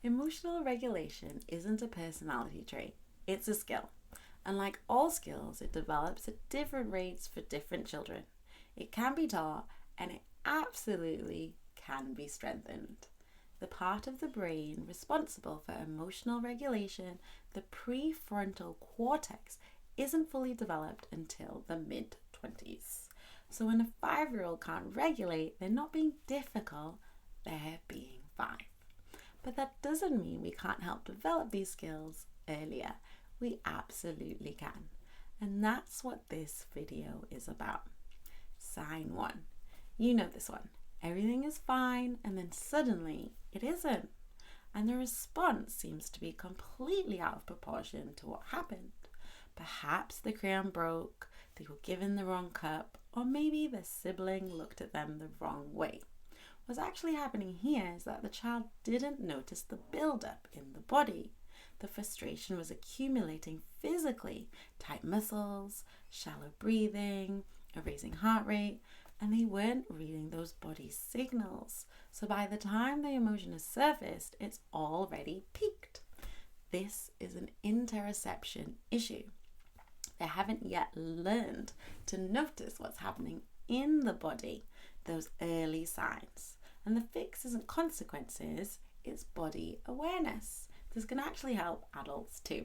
Emotional regulation isn't a personality trait, it's a skill. And like all skills, it develops at different rates for different children. It can be taught and it absolutely can be strengthened. The part of the brain responsible for emotional regulation, the prefrontal cortex, isn't fully developed until the mid-20s. So when a 5-year-old can't regulate, they're not being difficult, they're being 5. But that doesn't mean we can't help develop these skills earlier. We absolutely can. And that's what this video is about. Sign 1. You know this one. Everything is fine and then suddenly it isn't. And the response seems to be completely out of proportion to what happened. Perhaps the crayon broke, they were given the wrong cup, or maybe their sibling looked at them the wrong way. What's actually happening here is that the child didn't notice the build-up in the body. The frustration was accumulating physically, tight muscles, shallow breathing, a raising heart rate, and they weren't reading those body signals. So by the time the emotion has surfaced, it's already peaked. This is an interoception issue. They haven't yet learned to notice what's happening in the body, those early signs. And the fix isn't consequences, it's body awareness. This can actually help adults too.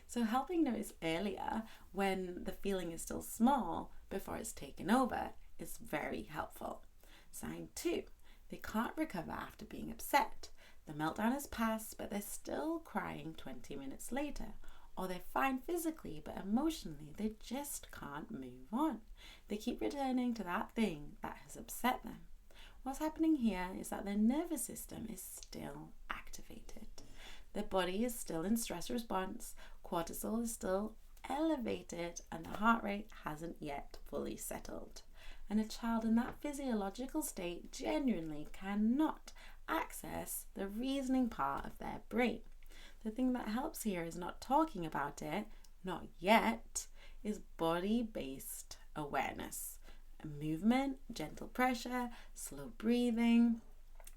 So helping notice earlier when the feeling is still small before it's taken over is very helpful. Sign 2, they can't recover after being upset. The meltdown has passed, but they're still crying 20 minutes later. Or they're fine physically, but emotionally they just can't move on. They keep returning to that thing that has upset them. What's happening here is that their nervous system is still activated. Their body is still in stress response, cortisol is still elevated, and the heart rate hasn't yet fully settled. And a child in that physiological state genuinely cannot access the reasoning part of their brain. The thing that helps here is not talking about it, not yet, is body-based awareness. A movement, gentle pressure, slow breathing,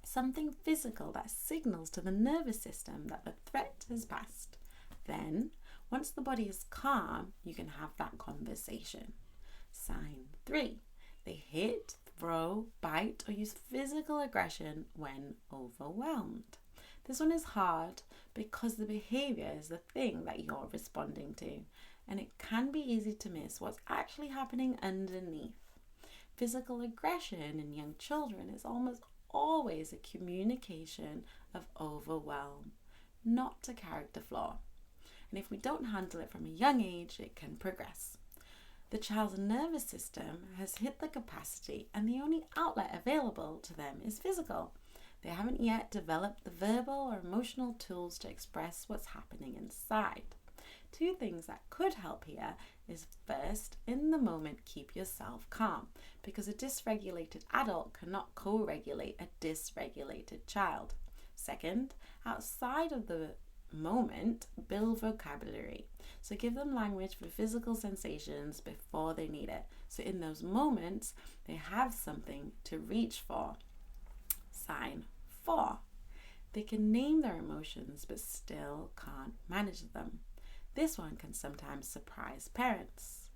something physical that signals to the nervous system that the threat has passed. Then, once the body is calm, you can have that conversation. Sign 3. They hit, throw, bite, or use physical aggression when overwhelmed. This one is hard because the behaviour is the thing that you're responding to, and it can be easy to miss what's actually happening underneath. Physical aggression in young children is almost always a communication of overwhelm, not a character flaw. And if we don't handle it from a young age, it can progress. The child's nervous system has hit the capacity, and the only outlet available to them is physical. They haven't yet developed the verbal or emotional tools to express what's happening inside. 2 things that could help here is first, in the moment, keep yourself calm, because a dysregulated adult cannot co-regulate a dysregulated child. Second, outside of the moment, build vocabulary. So give them language for physical sensations before they need it. So in those moments, they have something to reach for. Sign 4. They can name their emotions but still can't manage them. This one can sometimes surprise parents.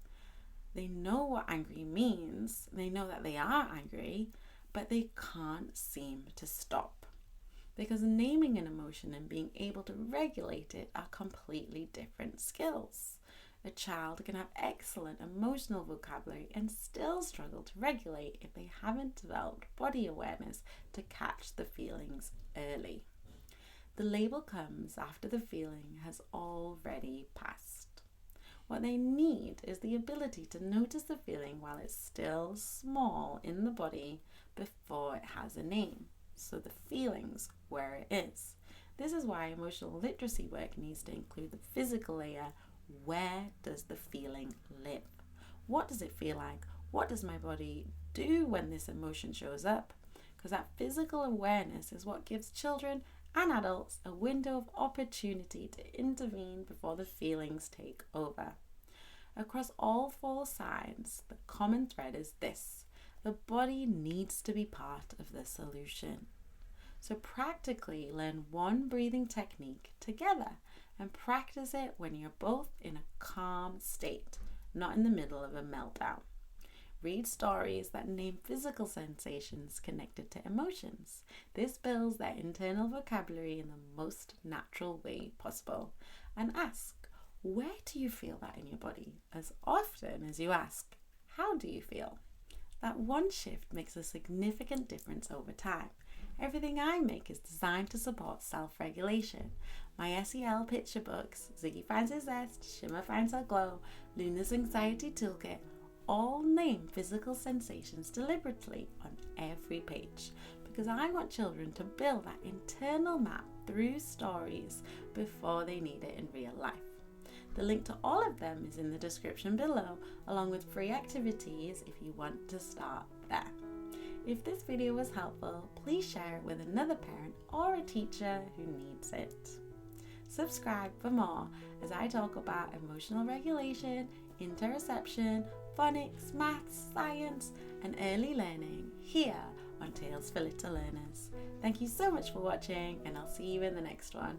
They know what angry means, they know that they are angry, but they can't seem to stop. Because naming an emotion and being able to regulate it are completely different skills. A child can have excellent emotional vocabulary and still struggle to regulate if they haven't developed body awareness to catch the feelings early. The label comes after the feeling has already passed. What they need is the ability to notice the feeling while it's still small in the body before it has a name. So the feeling's where it is. This is why emotional literacy work needs to include the physical layer. Where does the feeling live? What does it feel like? What does my body do when this emotion shows up? Because that physical awareness is what gives children and adults a window of opportunity to intervene before the feelings take over. Across all 4 signs, the common thread is this: the body needs to be part of the solution. So practically learn one breathing technique together and practice it when you're both in a calm state, not in the middle of a meltdown. Read stories that name physical sensations connected to emotions. This builds their internal vocabulary in the most natural way possible. And ask, where do you feel that in your body? As often as you ask, how do you feel? That one shift makes a significant difference over time. Everything I make is designed to support self-regulation. My SEL picture books, Ziggy Finds His Zest, Shimmer Finds Her Glow, Luna's Anxiety Toolkit, all name physical sensations deliberately on every page because I want children to build that internal map through stories before they need it in real life. The link to all of them is in the description below, along with free activities if you want to start there. If this video was helpful, please share it with another parent or a teacher who needs it. Subscribe for more as I talk about emotional regulation, interoception, phonics, maths, science, and early learning here on Tales for Little Learners. Thank you so much for watching, and I'll see you in the next one.